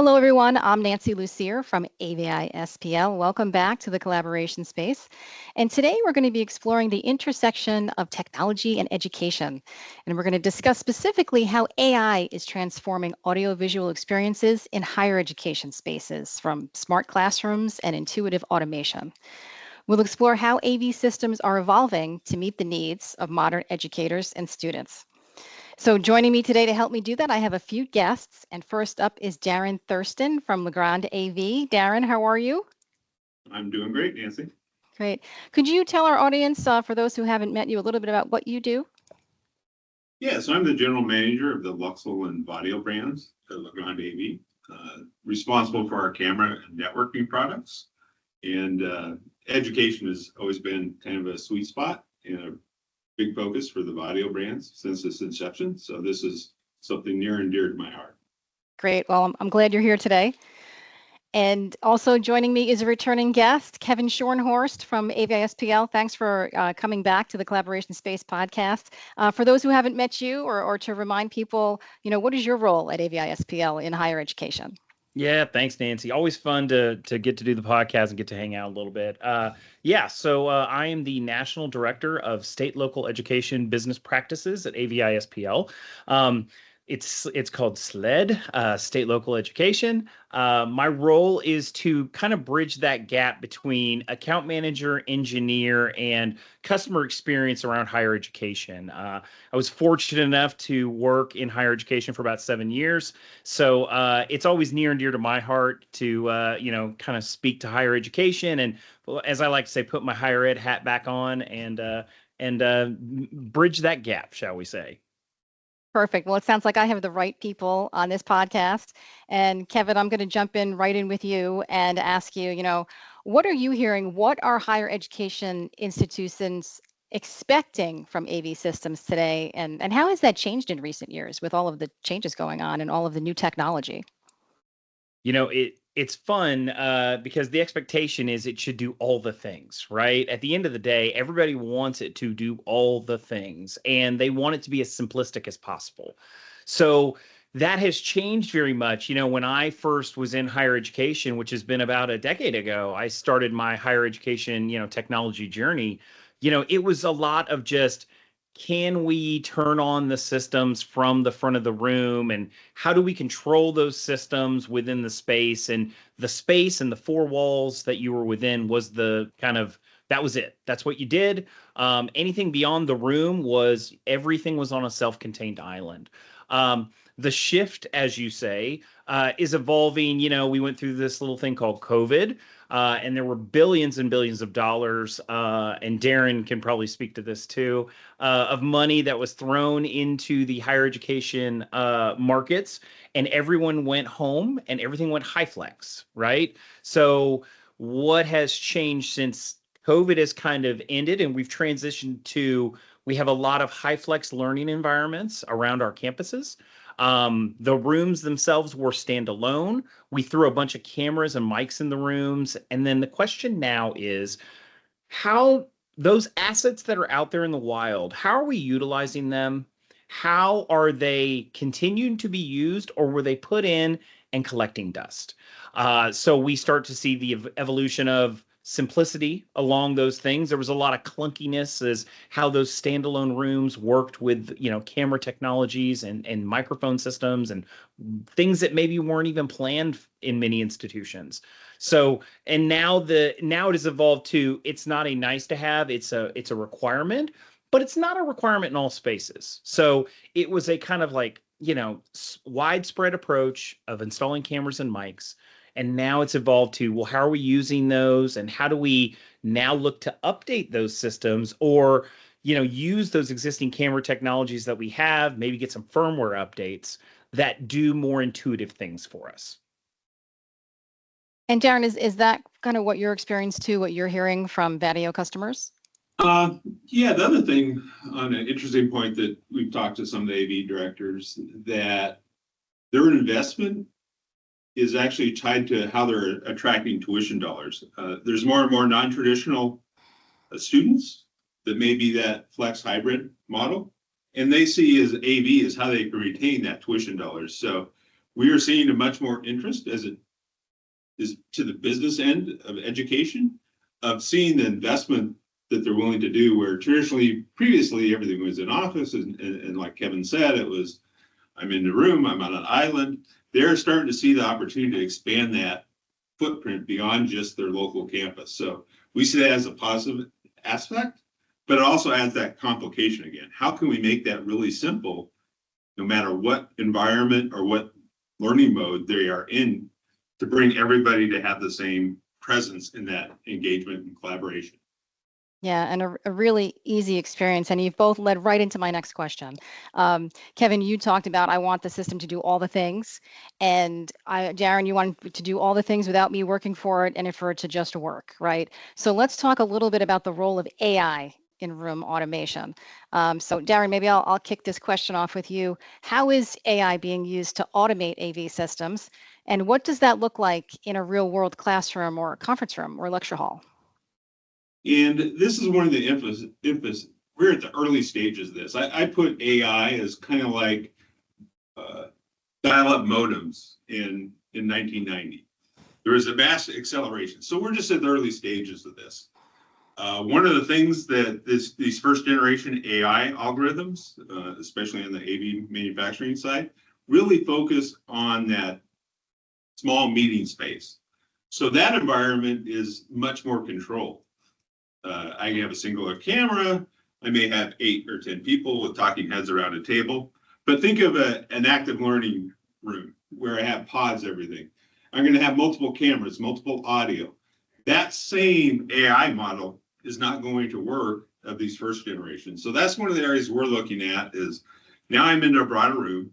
Hello, everyone. I'm Nancy Lucier from AVI-SPL. Welcome back to the collaboration space. And today we're going to be exploring the intersection of technology and education. And we're going to discuss specifically how AI is transforming audiovisual experiences in higher education spaces, from smart classrooms and intuitive automation. We'll explore how AV systems are evolving to meet the needs of modern educators and students. So joining me today to help me do that, I have a few guests. And first up is Darrin Thurston from Legrand AV. Darrin, how are you? I'm doing great, Nancy. Great. Could you tell our audience, for those who haven't met you, a little bit about what you do? Yeah, so I'm the general manager of the Luxel and Vaddio brands at Legrand AV, responsible for our camera and networking products. And education has always been kind of a sweet spot and a big focus for the Vaddio brands since its inception. So this is something near and dear to my heart. Great. Well, I'm glad you're here today. And also joining me is a returning guest, Kevin Schornhorst from AVI-SPL. Thanks for coming back to the Collaboration Space podcast. For those who haven't met you, or to remind people, what is your role at AVI-SPL in higher education? Yeah, thanks, Nancy. Always fun to get to do the podcast and get to hang out a little bit. So I am the National Director of State Local Education Business Practices at AVI-SPL. It's called SLED, State Local Education. My role is to kind of bridge that gap between account manager, engineer, and customer experience around higher education. I was fortunate enough to work in higher education for about 7 years. So it's always near and dear to my heart to, kind of speak to higher education. And as I like to say, put my higher ed hat back on and bridge that gap, shall we say. Perfect. Well, it sounds like I have the right people on this podcast. And Kevin, I'm going to jump in right in with you and ask you, what are you hearing? What are higher education institutions expecting from AV systems today? And how has that changed in recent years with all of the changes going on and all of the new technology? It's fun because the expectation is it should do all the things, right? At the end of the day, everybody wants it to do all the things, and they want it to be as simplistic as possible. So that has changed very much. When I first was in higher education, which has been about a decade ago, I started my higher education, technology journey. It was a lot of just, can we turn on the systems from the front of the room, and how do we control those systems within the space? And the space and the four walls that you were within was that was it. That's what you did. Anything beyond the room everything was on a self-contained island. The shift, as you say, is evolving. We went through this little thing called COVID, and there were billions and billions of dollars, and Darrin can probably speak to this too, of money that was thrown into the higher education markets, and everyone went home and everything went high flex, right? So what has changed since COVID has kind of ended and we've transitioned to, we have a lot of high flex learning environments around our campuses. The rooms themselves were standalone. We threw a bunch of cameras and mics in the rooms. And then the question now is, how those assets that are out there in the wild, how are we utilizing them? How are they continuing to be used, or were they put in and collecting dust? So we start to see the evolution of simplicity along those things. There was a lot of clunkiness as how those standalone rooms worked with, camera technologies and microphone systems and things that maybe weren't even planned in many institutions. So, and now it has evolved to, it's not a nice to have, it's a requirement, but it's not a requirement in all spaces. So it was a kind of like, widespread approach of installing cameras and mics. And now it's evolved to, well, how are we using those? And how do we now look to update those systems, or, use those existing camera technologies that we have, maybe get some firmware updates that do more intuitive things for us. And Darrin, is that kind of what your experience too, what you're hearing from Vaddio customers? Yeah, the other thing on an interesting point that we've talked to some of the AV directors, that their investment is actually tied to how they're attracting tuition dollars. There's more and more non-traditional students that may be that flex hybrid model, and they see as AV as how they can retain that tuition dollars. So we are seeing a much more interest as it is to the business end of education, of seeing the investment that they're willing to do, where previously, everything was in office, and like Kevin said, it was, I'm in the room, I'm on an island. They're starting to see the opportunity to expand that footprint beyond just their local campus. So we see that as a positive aspect, but it also adds that complication again. How can we make that really simple, no matter what environment or what learning mode they are in, to bring everybody to have the same presence in that engagement and collaboration? Yeah, and a really easy experience. And you've both led right into my next question. Kevin, you talked about I want the system to do all the things. And Darrin, you want to do all the things without me working for it and for it to just work, right? So let's talk a little bit about the role of AI in room automation. So Darrin, maybe I'll kick this question off with you. How is AI being used to automate AV systems? And what does that look like in a real world classroom or conference room or lecture hall? And this is one of the emphasis. We're at the early stages of this. I put AI as kind of like dial-up modems in 1990. There was a mass acceleration. So we're just at the early stages of this. One of the things that these first generation AI algorithms, especially on the AV manufacturing side, really focus on that small meeting space. So that environment is much more controlled. I have a singular camera. I may have 8 or 10 people with talking heads around a table. But think of an active learning room where I have pods, everything. I'm going to have multiple cameras, multiple audio. That same AI model is not going to work of these first generations. So that's one of the areas we're looking at is now I'm in a broader room.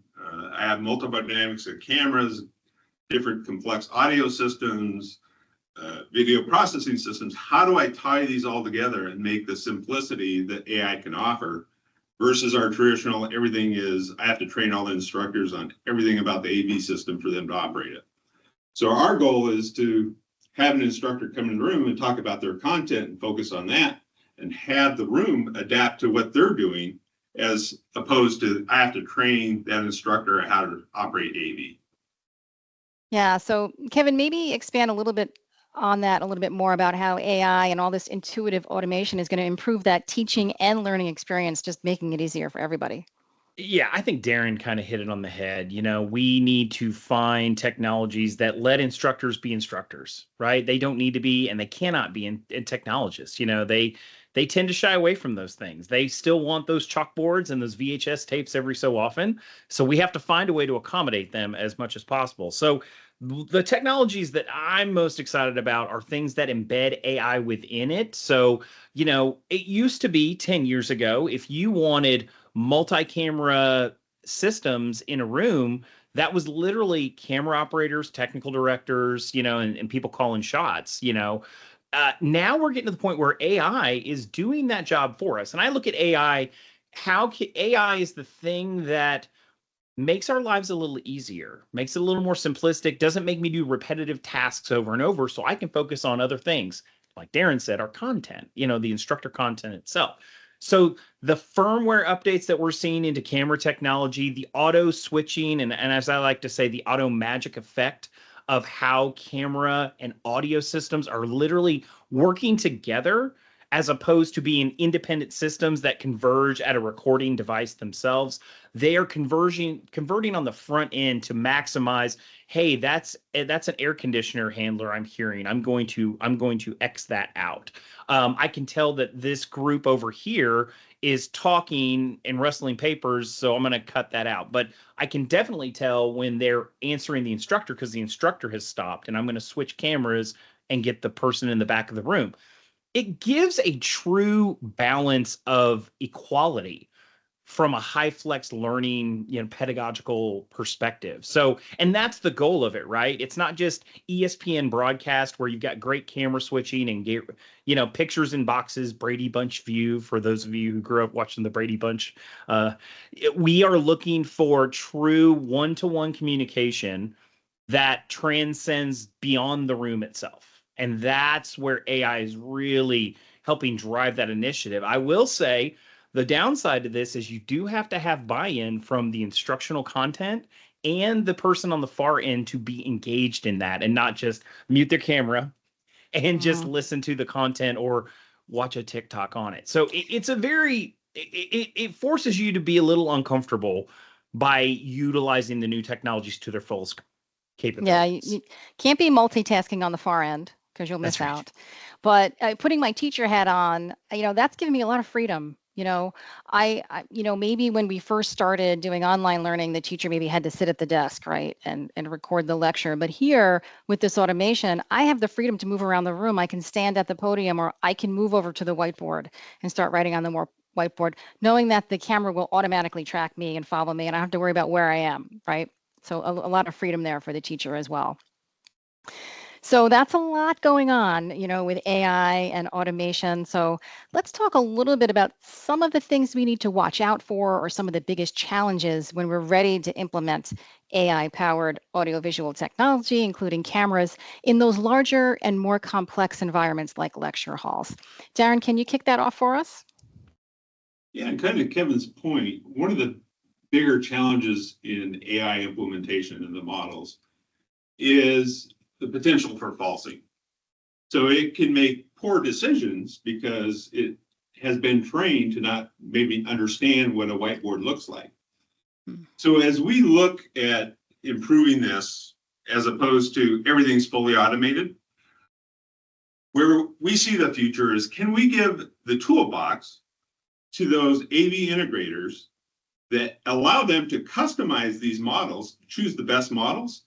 I have multiple dynamics of cameras, different complex audio systems, video processing systems. How do I tie these all together and make the simplicity that AI can offer versus our traditional, everything is, I have to train all the instructors on everything about the AV system for them to operate it. So our goal is to have an instructor come in the room and talk about their content and focus on that and have the room adapt to what they're doing as opposed to I have to train that instructor how to operate AV. Yeah, so Kevin, maybe expand a little bit on that a little bit more about how AI and all this intuitive automation is going to improve that teaching and learning experience, just making it easier for everybody. Yeah, I think Darrin kind of hit it on the head. We need to find technologies that let instructors be instructors, right? They don't need to be, and they cannot be in technologists. They tend to shy away from those things. They still want those chalkboards and those VHS tapes every so often. So we have to find a way to accommodate them as much as possible. So the technologies that I'm most excited about are things that embed AI within it. So, it used to be 10 years ago, if you wanted multi-camera systems in a room, that was literally camera operators, technical directors, and people calling shots. Now we're getting to the point where AI is doing that job for us. And I look at AI, AI is the thing that makes our lives a little easier, makes it a little more simplistic, doesn't make me do repetitive tasks over and over, so I can focus on other things. Like Darrin said, our content, the instructor content itself. So the firmware updates that we're seeing into camera technology, the auto switching, and as I like to say, the auto magic effect of how camera and audio systems are literally working together as opposed to being independent systems that converge at a recording device themselves. They are converting on the front end to maximize, hey, that's an air conditioner handler I'm hearing. I'm going to X that out. I can tell that this group over here is talking and rustling papers, so I'm going to cut that out. But I can definitely tell when they're answering the instructor because the instructor has stopped, and I'm going to switch cameras and get the person in the back of the room. It gives a true balance of equality from a high flex learning, pedagogical perspective. So, and that's the goal of it, right? It's not just ESPN broadcast where you've got great camera switching and get, pictures in boxes, Brady Bunch view for those of you who grew up watching the Brady Bunch. We are looking for true one-to-one communication that transcends beyond the room itself. And that's where AI is really helping drive that initiative. I will say the downside to this is you do have to have buy-in from the instructional content and the person on the far end to be engaged in that and not just mute their camera and just listen to the content or watch a TikTok on it. So it's a very, it forces you to be a little uncomfortable by utilizing the new technologies to their fullest capabilities. Yeah, you can't be multitasking on the far end because you'll miss out. But putting my teacher hat on, that's given me a lot of freedom. Maybe when we first started doing online learning, the teacher maybe had to sit at the desk, right, and record the lecture. But here with this automation, I have the freedom to move around the room. I can stand at the podium, or I can move over to the whiteboard and start writing on the whiteboard, knowing that the camera will automatically track me and follow me, and I don't have to worry about where I am, right? So a lot of freedom there for the teacher as well. So that's a lot going on, with AI and automation. So let's talk a little bit about some of the things we need to watch out for, or some of the biggest challenges when we're ready to implement AI-powered audiovisual technology, including cameras, in those larger and more complex environments like lecture halls. Darrin, can you kick that off for us? Yeah, and kind of Kevin's point, one of the bigger challenges in AI implementation in the models is the potential for falsing. So it can make poor decisions because it has been trained to not maybe understand what a whiteboard looks like. So as we look at improving this, as opposed to everything's fully automated, where we see the future is, can we give the toolbox to those AV integrators that allow them to customize these models, choose the best models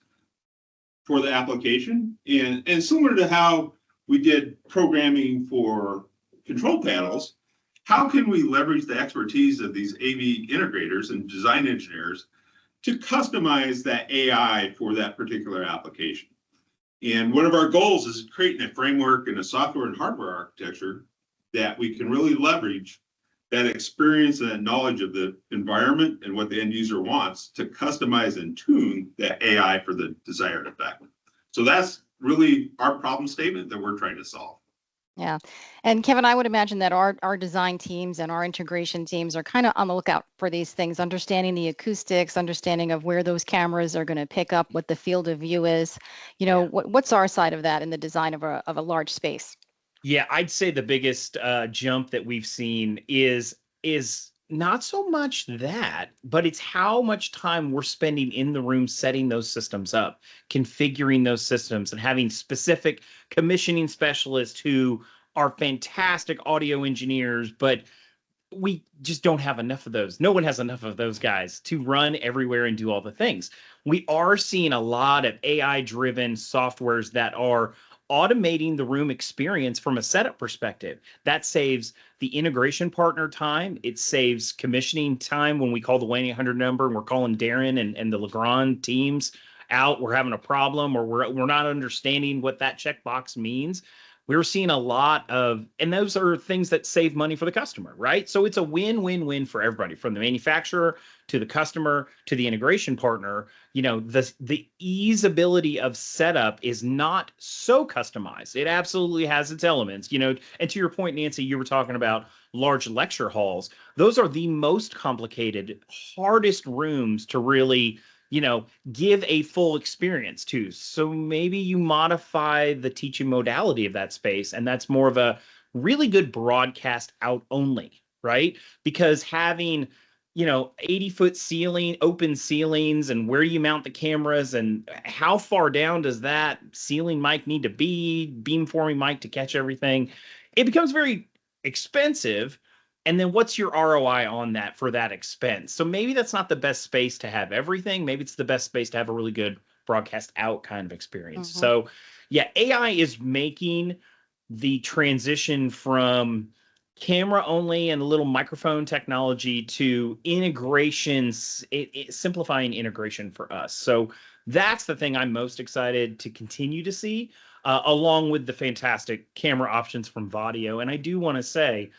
for the application? And similar to how we did programming for control panels, how can we leverage the expertise of these AV integrators and design engineers to customize that AI for that particular application? And one of our goals is creating a framework and a software and hardware architecture that we can really leverage that experience and that knowledge of the environment and what the end user wants to customize and tune that AI for the desired effect. So that's really our problem statement that we're trying to solve. Yeah. And Kevin, I would imagine that our design teams and our integration teams are kind of on the lookout for these things, understanding the acoustics, understanding of where those cameras are going to pick up, what the field of view is. What's our side of that in the design of a large space? Yeah, I'd say the biggest jump that we've seen is not so much that, but it's how much time we're spending in the room setting those systems up, configuring those systems, and having specific commissioning specialists who are fantastic audio engineers, but we just don't have enough of those. No one has enough of those guys to run everywhere and do all the things. We are seeing a lot of AI-driven softwares that are automating the room experience from a setup perspective. That saves the integration partner time. It saves commissioning time when we call the 1-800 number and we're calling Darrin and the Legrand teams out. We're having a problem, or we're not understanding what that checkbox means. We're seeing a lot of, and those are things that save money for the customer, right? So it's a win-win-win for everybody, from the manufacturer to the customer to the integration partner. The easeability of setup is not so customized. It absolutely has its elements, and to your point, Nancy, you were talking about large lecture halls. Those are the most complicated, hardest rooms to really give a full experience to. So maybe you modify the teaching modality of that space, and that's more of a really good broadcast out only, right? Because having 80-foot ceiling, open ceilings, and where you mount the cameras and how far down does that ceiling mic need to be, beamforming mic to catch everything, it becomes very expensive. And then what's your ROI on that for that expense? So maybe that's not the best space to have everything. Maybe it's the best space to have a really good broadcast out kind of experience. Mm-hmm. So yeah, AI is making the transition from camera only and a little microphone technology to integrations, simplifying integration for us. So that's the thing I'm most excited to continue to see, along with the fantastic camera options from Vaddio. And I do want to say,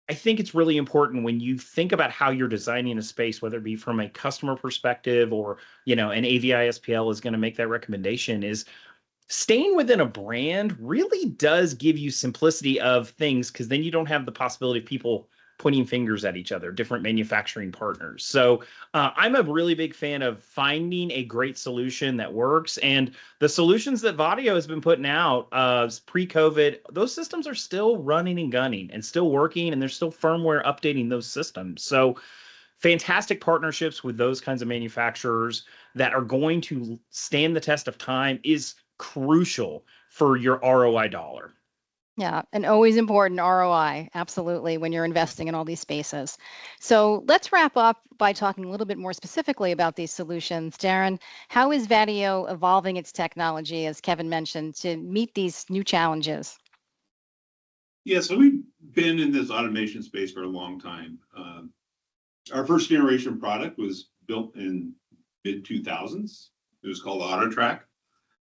I think it's really important when you think about how you're designing a space, whether it be from a customer perspective or, an AVI-SPL is going to make that recommendation, is staying within a brand really does give you simplicity of things, because then you don't have the possibility of people pointing fingers at each other, different manufacturing partners. So I'm a really big fan of finding a great solution that works. And the solutions that Vaddio has been putting out pre-COVID, those systems are still running and gunning and still working, and there's still firmware updating those systems. So fantastic partnerships with those kinds of manufacturers that are going to stand the test of time is crucial for your ROI dollar. Yeah, and always important ROI, absolutely, when you're investing in all these spaces. So let's wrap up by talking a little bit more specifically about these solutions. Darrin, how is Vaddio evolving its technology, as Kevin mentioned, to meet these new challenges? Yeah, so we've been in this automation space for a long time. Our first generation product was built in mid 2000s. It was called AutoTrack.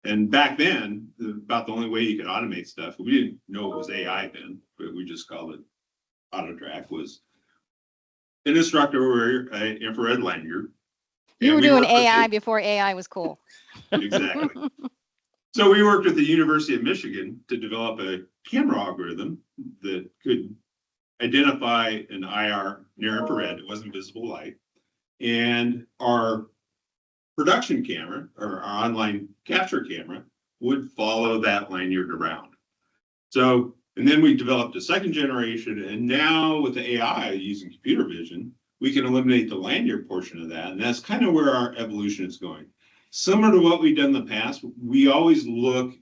And back then, about the only way you could automate stuff, we didn't know it was AI then, but we just called it AutoTrack, was an instructor or an infrared lanyard. You were doing AI before AI was cool. Exactly. So we worked with the University of Michigan to develop a camera algorithm that could identify an IR, near infrared, it wasn't visible light, and our production camera, or our online capture camera, would follow that lanyard around. So, and then we developed a second generation, and now with the AI using computer vision, we can eliminate the lanyard portion of that, and that's kind of where our evolution is going. Similar to what we've done in the past, we always look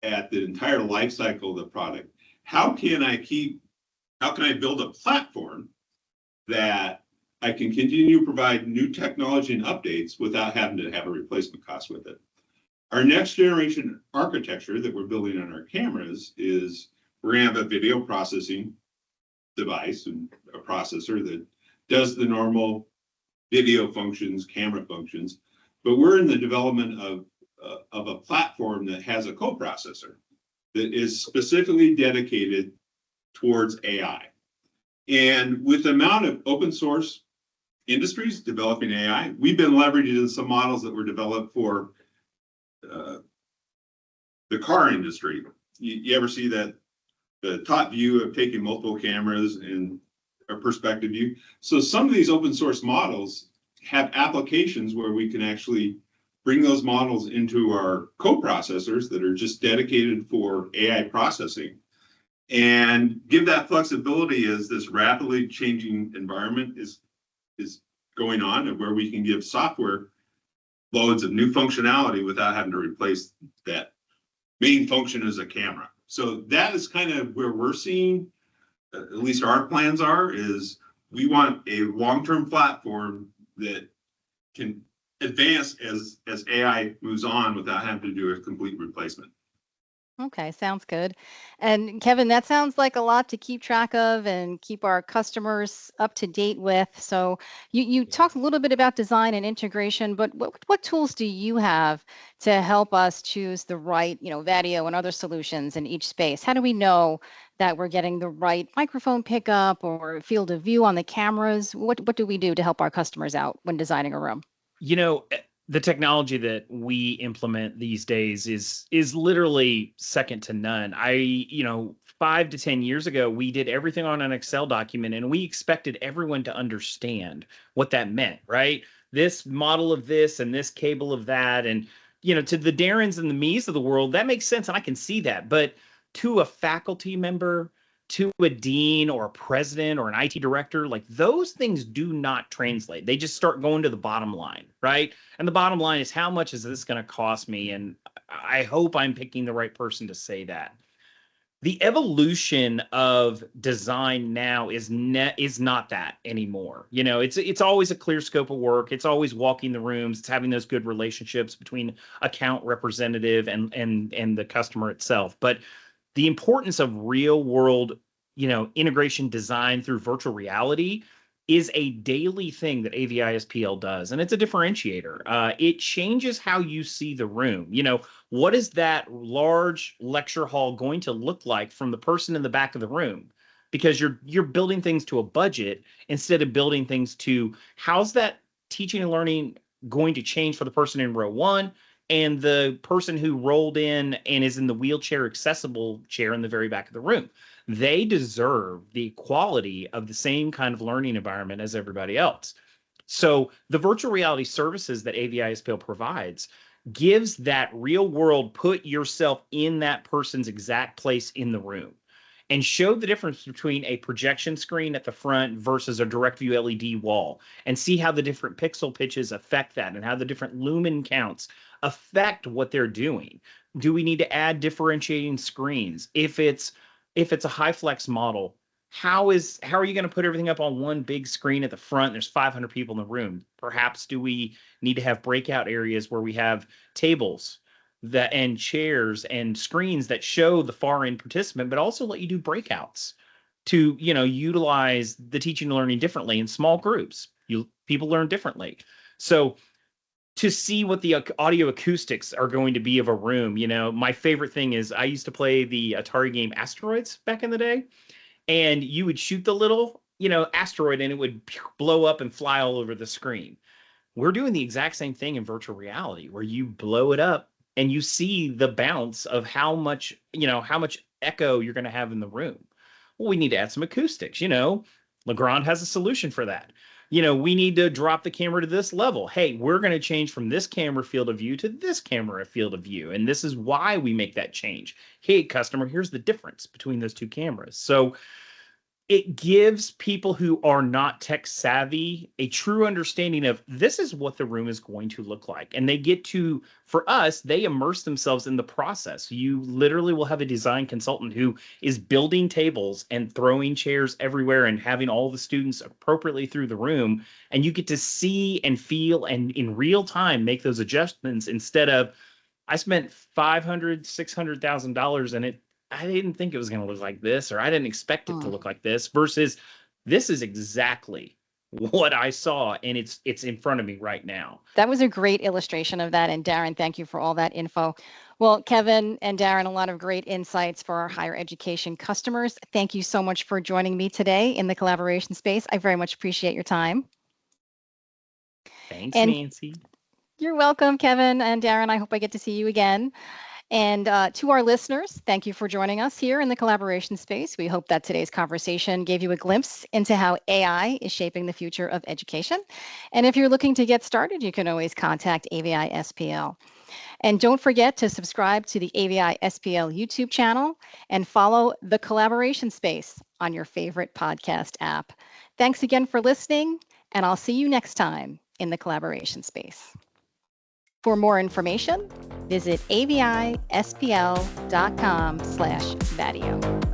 at the entire life cycle of the product. How can I build a platform that I can continue to provide new technology and updates without having to have a replacement cost with it? Our next generation architecture that we're building on our cameras is we're going to have a video processing device and a processor that does the normal video functions, camera functions, but we're in the development of a platform that has a coprocessor that is specifically dedicated towards AI. And with the amount of open source industries developing AI, we've been leveraging some models that were developed for the car industry. You ever see that the top view of taking multiple cameras and a perspective view? So some of these open source models have applications where we can actually bring those models into our coprocessors that are just dedicated for AI processing and give that flexibility as this rapidly changing environment is going on, and where we can give software loads of new functionality without having to replace that main function as a camera. So that is kind of where we're seeing, at least our plans are, is we want a long-term platform that can advance as AI moves on without having to do a complete replacement. Okay, sounds good. And Kevin, that sounds like a lot to keep track of and keep our customers up to date with. So you talked a little bit about design and integration, but what tools do you have to help us choose the right, Vaddio and other solutions in each space? How do we know that we're getting the right microphone pickup or field of view on the cameras? What do we do to help our customers out when designing a room? The technology that we implement these days is literally second to none. 5 to 10 years ago, we did everything on an Excel document, and we expected everyone to understand what that meant, right? This model of this and this cable of that. And, to the Darrins and the me's of the world, that makes sense. And I can see that. But to a faculty member, to a dean or a president or an IT director, like those things do not translate. They just start going to the bottom line, right? And the bottom line is, how much is this going to cost me? And I hope I'm picking the right person to say that. The evolution of design now is not that anymore. It's always a clear scope of work. It's always walking the rooms. It's having those good relationships between account representative and the customer itself. But the importance of real world, integration design through virtual reality is a daily thing that AVI-SPL does. And it's a differentiator. It changes how you see the room. What is that large lecture hall going to look like from the person in the back of the room? Because you're building things to a budget instead of building things to, how's that teaching and learning going to change for the person in row 1 and the person who rolled in and is in the wheelchair accessible chair in the very back of the room? They deserve the quality of the same kind of learning environment as everybody else. So the virtual reality services that AVI-SPL provides gives that real world, put yourself in that person's exact place in the room and show the difference between a projection screen at the front versus a direct view LED wall, and see how the different pixel pitches affect that and how the different lumen counts affect what they're doing. Do we need to add differentiating screens? If it's a high flex model, how are you going to put everything up on one big screen at the front? There's 500 people in the room. Perhaps do we need to have breakout areas where we have tables that and chairs and screens that show the far end participant, but also let you do breakouts to, utilize the teaching and learning differently in small groups. People learn differently. So to see what the audio acoustics are going to be of a room, my favorite thing is I used to play the Atari game Asteroids back in the day, and you would shoot the little, asteroid and it would blow up and fly all over the screen. We're doing the exact same thing in virtual reality, where you blow it up and you see the bounce of how much echo you're going to have in the room. Well, we need to add some acoustics. Legrand has a solution for that. We need to drop the camera to this level. Hey, we're going to change from this camera field of view to this camera field of view. And this is why we make that change. Hey, customer, here's the difference between those two cameras. So it gives people who are not tech savvy a true understanding of this is what the room is going to look like. And they get to, for us, they immerse themselves in the process. You literally will have a design consultant who is building tables and throwing chairs everywhere and having all the students appropriately through the room. And you get to see and feel and in real time make those adjustments, instead of, I spent $500,000, $600,000 and I didn't think it was going to look like this, or I didn't expect it to look like this, versus this is exactly what I saw, and it's in front of me right now. That was a great illustration of that. And Darrin, thank you for all that info. Well, Kevin and Darrin, a lot of great insights for our higher education customers. Thank you so much for joining me today in the collaboration space. I very much appreciate your time. Thanks, Nancy. You're welcome, Kevin and Darrin. I hope I get to see you again. And to our listeners, thank you for joining us here in the collaboration space. We hope that today's conversation gave you a glimpse into how AI is shaping the future of education. And if you're looking to get started, you can always contact AVI-SPL. And don't forget to subscribe to the AVI-SPL YouTube channel and follow the collaboration space on your favorite podcast app. Thanks again for listening, and I'll see you next time in the collaboration space. For more information, visit avispl.com/Vaddio.